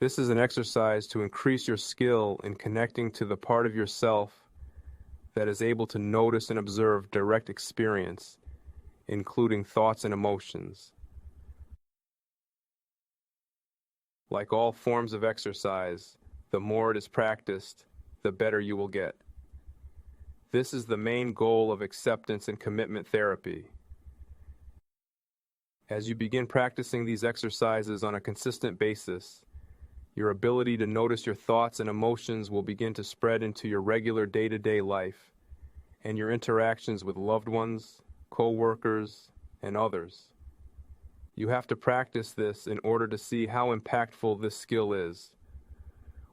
This is an exercise to increase your skill in connecting to the part of yourself that is able to notice and observe direct experience, including thoughts and emotions. Like all forms of exercise, the more it is practiced, the better you will get. This is the main goal of acceptance and commitment therapy. As you begin practicing these exercises on a consistent basis, your ability to notice your thoughts and emotions will begin to spread into your regular day-to-day life and your interactions with loved ones, co-workers, and others. You have to practice this in order to see how impactful this skill is.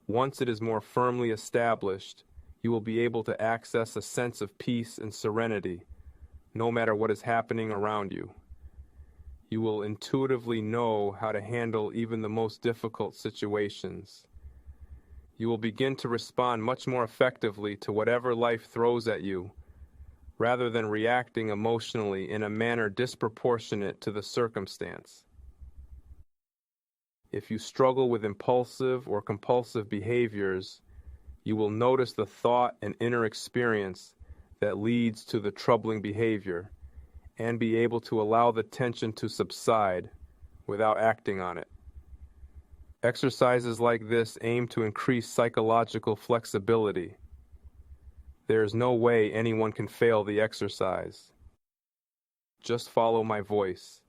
Once it is more firmly established, you will be able to access a sense of peace and serenity, no matter what is happening around you. You will intuitively know how to handle even the most difficult situations. You will begin to respond much more effectively to whatever life throws at you, rather than reacting emotionally in a manner disproportionate to the circumstance. If you struggle with impulsive or compulsive behaviors, you will notice the thought and inner experience that leads to the troubling behavior, and be able to allow the tension to subside without acting on it. Exercises like this aim to increase psychological flexibility. There is no way anyone can fail the exercise. Just follow my voice.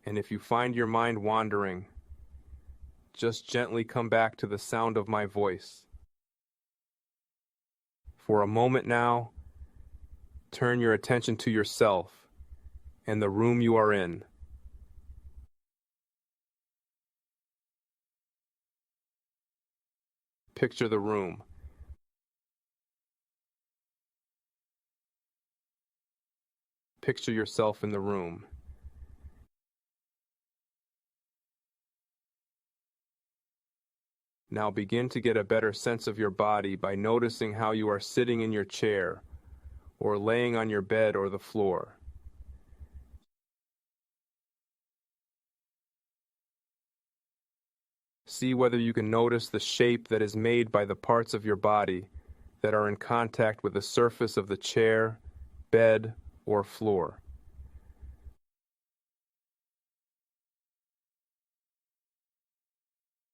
And if you find your mind wandering, just gently come back to the sound of my voice. For a moment now, turn your attention to yourself and the room you are in. Picture the room. Picture yourself in the room. Now begin to get a better sense of your body by noticing how you are sitting in your chair or laying on your bed or the floor. See whether you can notice the shape that is made by the parts of your body that are in contact with the surface of the chair, bed, or floor.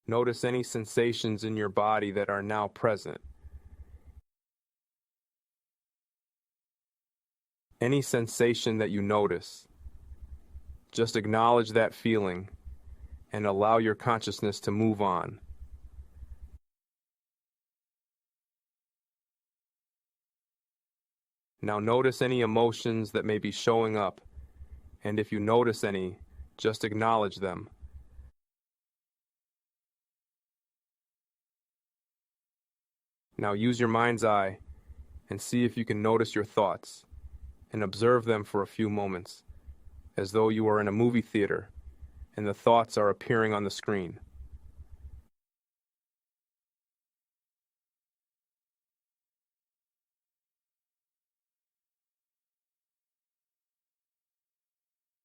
Notice any sensations in your body that are now present. Any sensation that you notice, just acknowledge that feeling and allow your consciousness to move on. Now notice any emotions that may be showing up, and if you notice any, just acknowledge them. Now use your mind's eye and see if you can notice your thoughts, and observe them for a few moments, as though you are in a movie theater and the thoughts are appearing on the screen.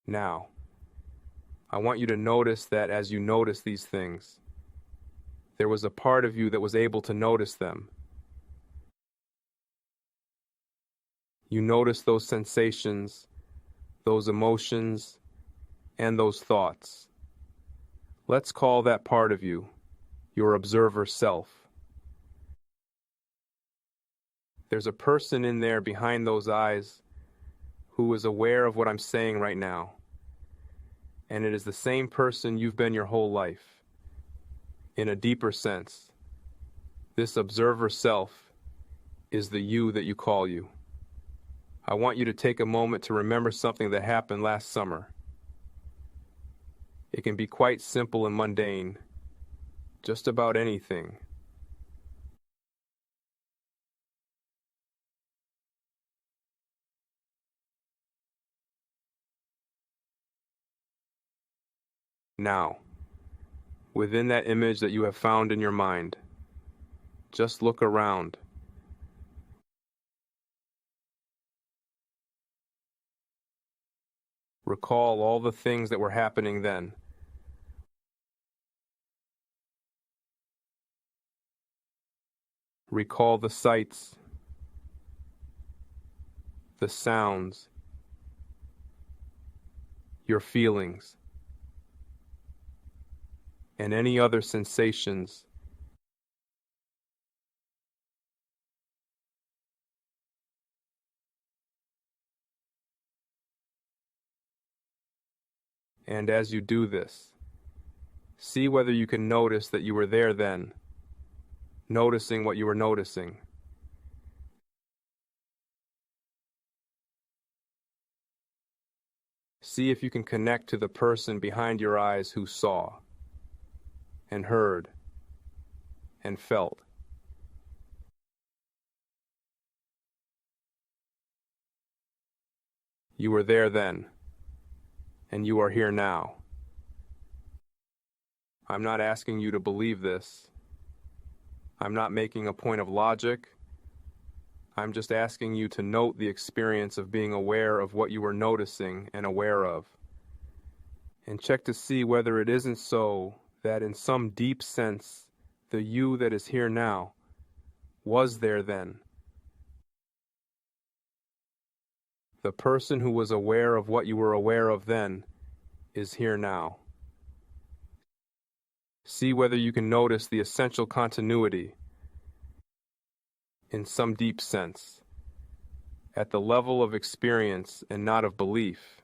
Now, I want you to notice that as you notice these things, there was a part of you that was able to notice them. You notice those sensations, those emotions, and those thoughts. Let's call that part of you your observer self. There's a person in there behind those eyes who is aware of what I'm saying right now. And it is the same person you've been your whole life. In a deeper sense, this observer self is the you that you call you. I want you to take a moment to remember something that happened last summer. It can be quite simple and mundane, just about anything. Now, within that image that you have found in your mind, just look around. Recall all the things that were happening then. Recall the sights, the sounds, your feelings, and any other sensations. And as you do this, see whether you can notice that you were there then, noticing what you were noticing. See if you can connect to the person behind your eyes who saw, and heard, and felt. You were there then, and you are here now. I'm not asking you to believe this. I'm not making a point of logic. I'm just asking you to note the experience of being aware of what you were noticing and aware of. And check to see whether it isn't so that in some deep sense, the you that is here now was there then. The person who was aware of what you were aware of then is here now. See whether you can notice the essential continuity in some deep sense, at the level of experience and not of belief.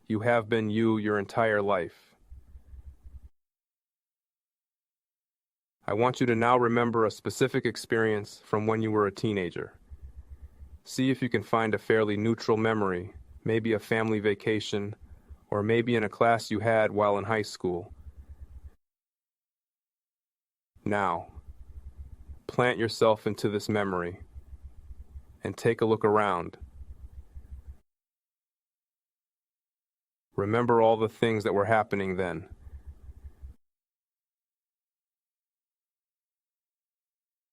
You have been you your entire life. I want you to now remember a specific experience from when you were a teenager. See if you can find a fairly neutral memory, maybe a family vacation, or maybe in a class you had while in high school. Now, plant yourself into this memory and take a look around. Remember all the things that were happening then.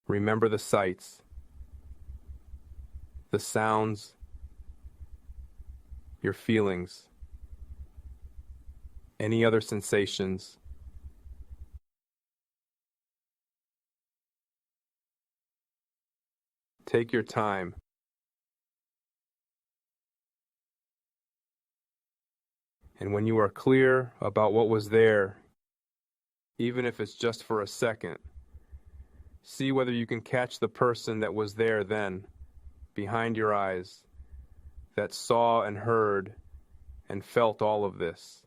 Remember the sights, the sounds, your feelings, any other sensations. Take your time. And when you are clear about what was there, even if it's just for a second, see whether you can catch the person that was there then, behind your eyes, that saw and heard and felt all of this.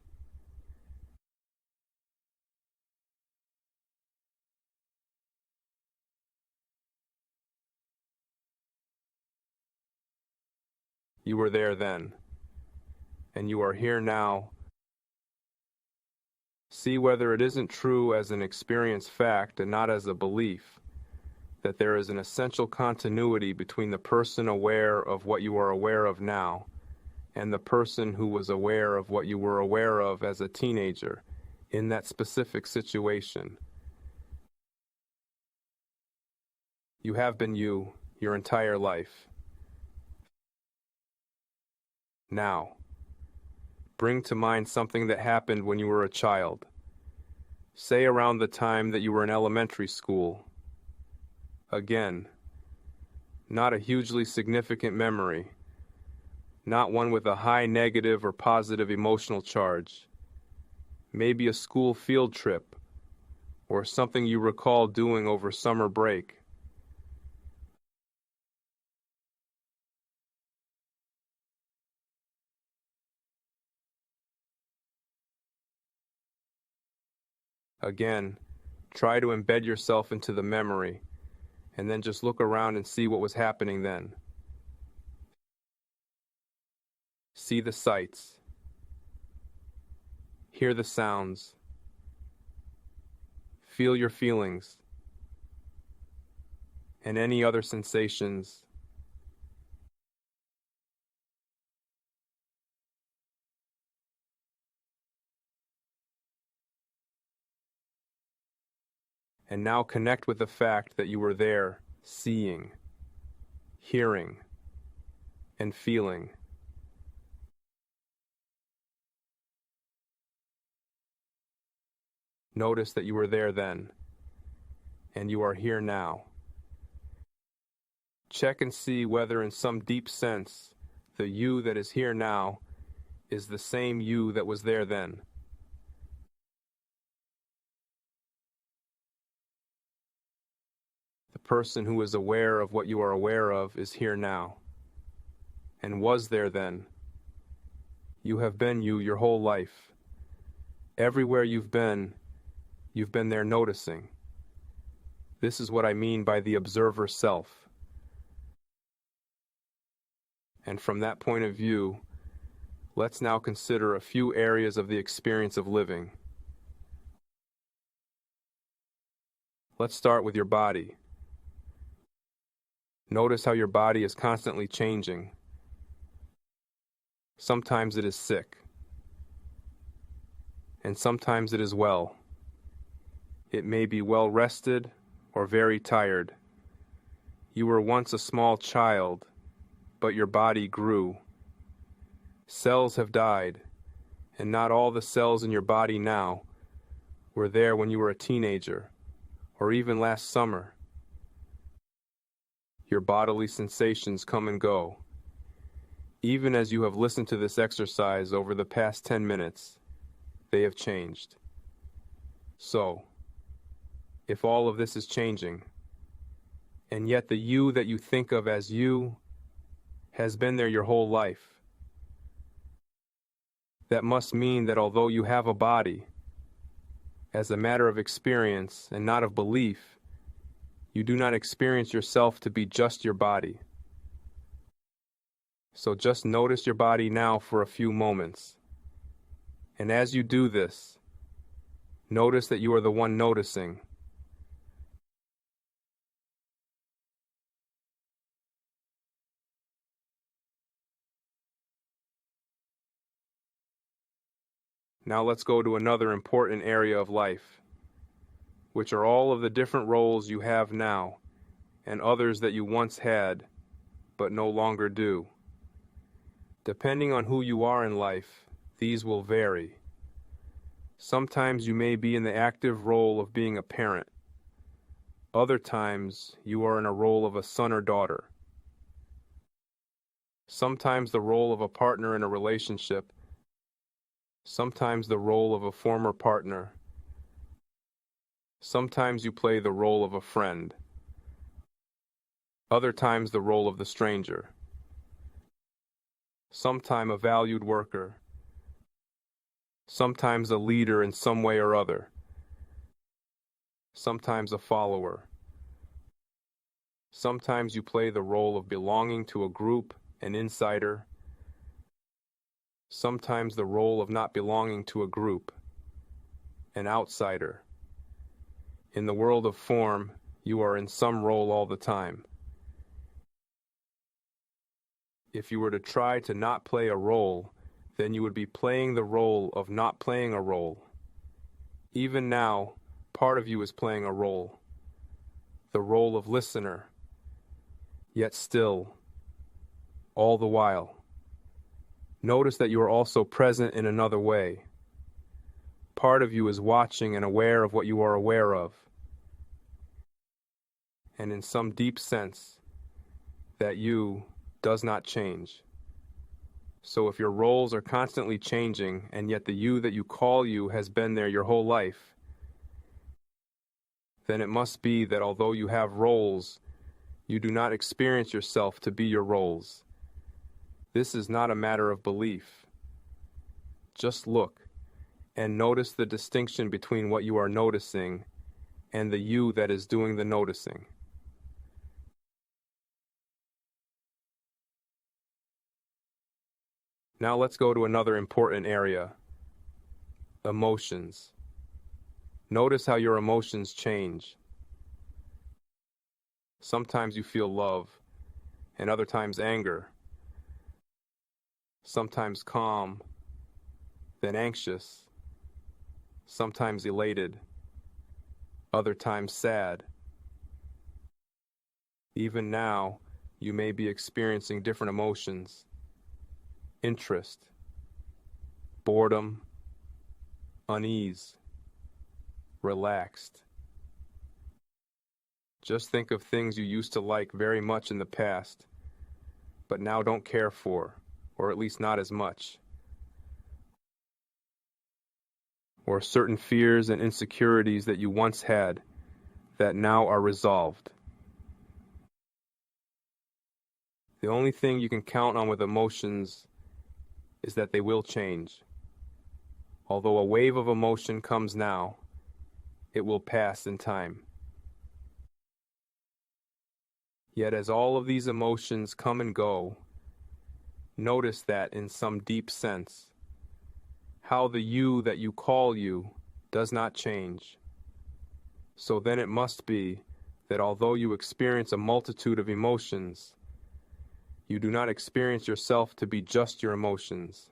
You were there then, and you are here now. See whether it isn't true as an experienced fact and not as a belief, that there is an essential continuity between the person aware of what you are aware of now and the person who was aware of what you were aware of as a teenager in that specific situation. You have been you your entire life. Now, bring to mind something that happened when you were a child. Say around the time that you were in elementary school. Again, not a hugely significant memory, not one with a high negative or positive emotional charge. Maybe a school field trip, or something you recall doing over summer break. Again, try to embed yourself into the memory, and then just look around and see what was happening then. See the sights. Hear the sounds. Feel your feelings, and any other sensations. And now connect with the fact that you were there, seeing, hearing, and feeling. Notice that you were there then, and you are here now. Check and see whether in some deep sense the you that is here now is the same you that was there then. The person who is aware of what you are aware of is here now, and was there then. You have been you your whole life. Everywhere you've been there noticing. This is what I mean by the observer self. And from that point of view, let's now consider a few areas of the experience of living. Let's start with your body. Notice how your body is constantly changing. Sometimes it is sick, and sometimes it is well. It may be well rested or very tired. You were once a small child, but your body grew. Cells have died, and not all the cells in your body now were there when you were a teenager, or even last summer. Your bodily sensations come and go. Even as you have listened to this exercise over the past 10 minutes, they have changed. So, if all of this is changing, and yet the you that you think of as you has been there your whole life, that must mean that although you have a body, as a matter of experience and not of belief, you do not experience yourself to be just your body. So just notice your body now for a few moments. And as you do this, notice that you are the one noticing. Now let's go to another important area of life, which are all of the different roles you have now and others that you once had but no longer do. Depending on who you are in life, these will vary. Sometimes you may be in the active role of being a parent. Other times you are in a role of a son or daughter. Sometimes the role of a partner in a relationship. Sometimes the role of a former partner. Sometimes you play the role of a friend. Other times the role of the stranger. Sometime a valued worker. Sometimes a leader in some way or other. Sometimes a follower. Sometimes you play the role of belonging to a group, an insider. Sometimes the role of not belonging to a group, an outsider. In the world of form, you are in some role all the time. If you were to try to not play a role, then you would be playing the role of not playing a role. Even now, part of you is playing a role, the role of listener. Yet still, all the while, notice that you are also present in another way. Part of you is watching and aware of what you are aware of. And in some deep sense, that you does not change. So if your roles are constantly changing, and yet the you that you call you has been there your whole life, then it must be that although you have roles, you do not experience yourself to be your roles. This is not a matter of belief. Just look and notice the distinction between what you are noticing and the you that is doing the noticing. Now let's go to another important area, emotions. Notice how your emotions change. Sometimes you feel love, and other times anger. Sometimes calm, then anxious. Sometimes elated, other times sad. Even now, you may be experiencing different emotions. Interest, boredom, unease, relaxed. Just think of things you used to like very much in the past, but now don't care for, or at least not as much. Or certain fears and insecurities that you once had that now are resolved. The only thing you can count on with emotions is that they will change. Although a wave of emotion comes now, it will pass in time. Yet as all of these emotions come and go, notice that in some deep sense, how the you that you call you does not change. So then it must be that although you experience a multitude of emotions, you do not experience yourself to be just your emotions.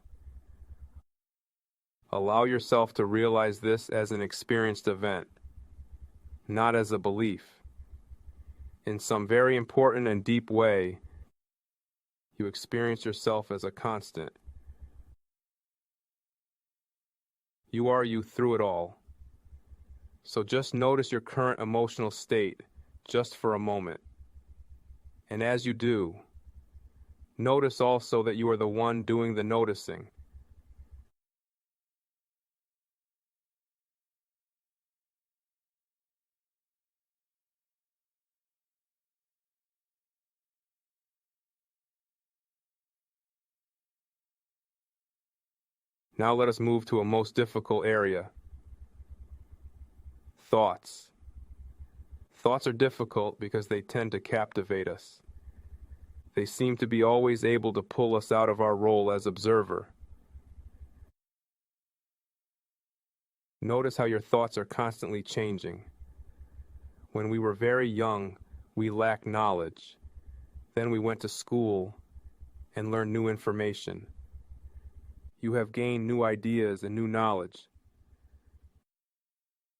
Allow yourself to realize this as an experienced event, not as a belief. In some very important and deep way, you experience yourself as a constant. You are you through it all. So just notice your current emotional state just for a moment. And as you do, notice also that you are the one doing the noticing. Now let us move to a most difficult area. Thoughts. Thoughts are difficult because they tend to captivate us. They seem to be always able to pull us out of our role as observer. Notice how your thoughts are constantly changing. When we were very young, we lacked knowledge. Then we went to school and learned new information. You have gained new ideas and new knowledge.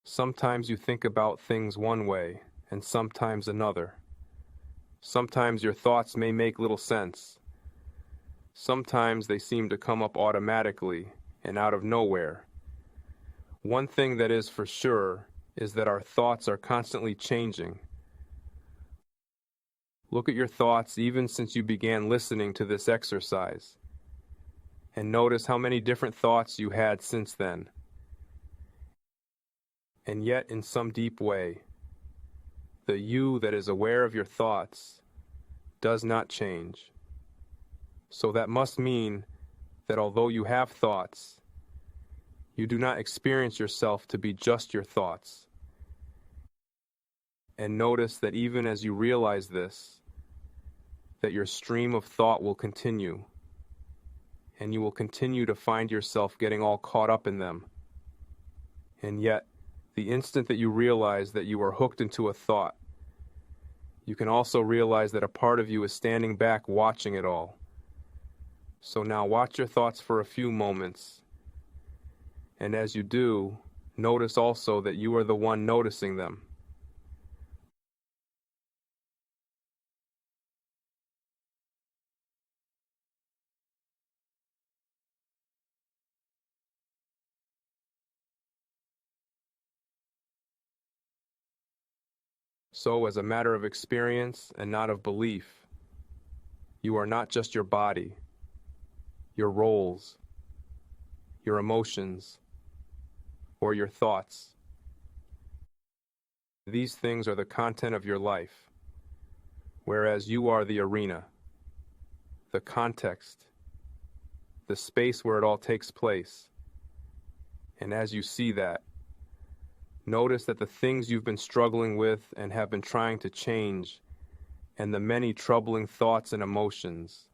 Sometimes you think about things one way, and sometimes another. Sometimes your thoughts may make little sense. Sometimes they seem to come up automatically and out of nowhere. One thing that is for sure is that our thoughts are constantly changing. Look at your thoughts even since you began listening to this exercise, and notice how many different thoughts you had since then. And yet, in some deep way, the you that is aware of your thoughts does not change. So that must mean that although you have thoughts, you do not experience yourself to be just your thoughts. And notice that even as you realize this, that your stream of thought will continue, and you will continue to find yourself getting all caught up in them. And yet, the instant that you realize that you are hooked into a thought, you can also realize that a part of you is standing back watching it all. So now watch your thoughts for a few moments, and as you do, notice also that you are the one noticing them. So, as a matter of experience and not of belief, you are not just your body, your roles, your emotions, or your thoughts. These things are the content of your life, whereas you are the arena, the context, the space where it all takes place. And as you see that, notice that the things you've been struggling with and have been trying to change, and the many troubling thoughts and emotions,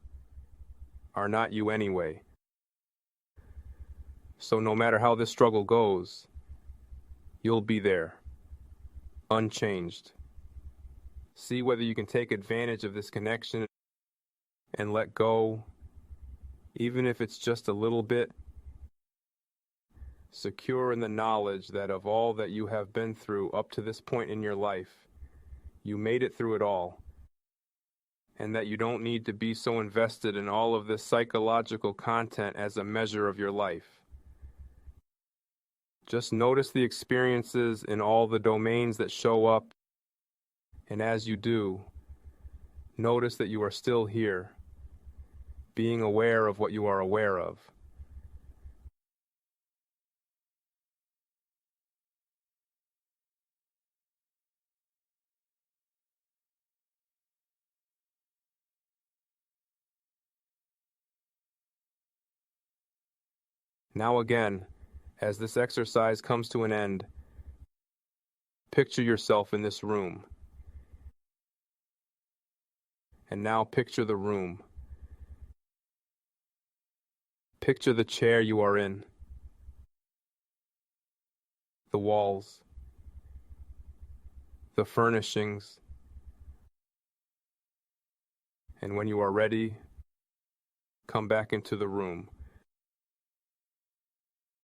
are not you anyway. So no matter how this struggle goes, you'll be there, unchanged. See whether you can take advantage of this connection and let go, even if it's just a little bit, secure in the knowledge that of all that you have been through up to this point in your life, you made it through it all, and that you don't need to be so invested in all of this psychological content as a measure of your life. Just notice the experiences in all the domains that show up, And as you do, notice that you are still here, being aware of what you are aware of. Now again, as this exercise comes to an end, picture yourself in this room. And now picture the room. Picture the chair you are in, the walls, the furnishings, and when you are ready, come back into the room.